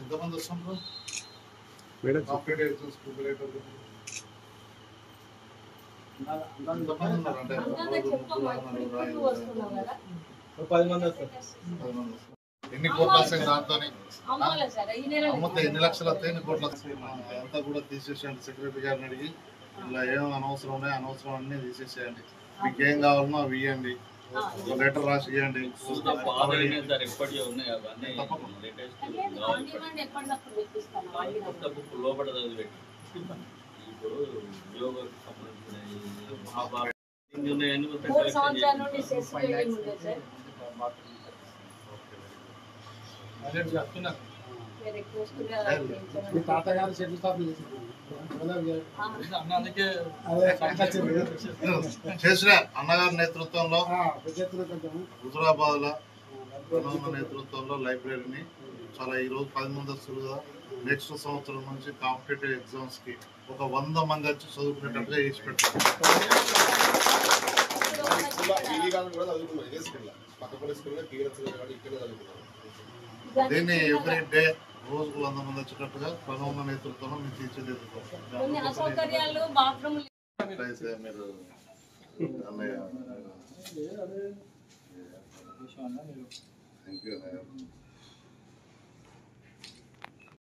ఎంతమంది వస్తున్నారు మేడం? ఎన్ని కోట్లు వస్తాయి దాంతో? అమ్మితే ఎన్ని లక్షలు వస్తాయి, ఎన్ని కోట్లు వస్తాయి? అంతా కూడా తీసేసేయండి. సెక్రటరీ గారిని అడిగి ఇలా ఏం అనవసరం ఉన్నాయి, అనవసరం అన్నీ తీసేసేయండి. మీకు ఏం కావాలనో అవి ఇవ్వండి, ఒక లెటర్ రాసి ఇవ్వండి. తాతగారు చేసిన అన్నగారి నేతృత్వంలో హుజురాబాద్ లో నేతృత్వంలో లైబ్రరీని చాలా ఈరోజు 10 మంది వస్తులుగా నెక్స్ట్ సంవత్సరం నుంచి కాంపిటేటివ్ ఎగ్జామ్స్ కి ఒక 100 మంది వచ్చి చదువుకునేటట్టుగా చేసి పెట్టారు. దీన్ని ఎవ్రీ డే రోజుకు 100 మంది వచ్చేటట్టుగా ప్రణవ నేతృత్వంలో మేము తీర్చిదిద్దుతాం. మీరు అన్నయ్య థ్యాంక్ యూ.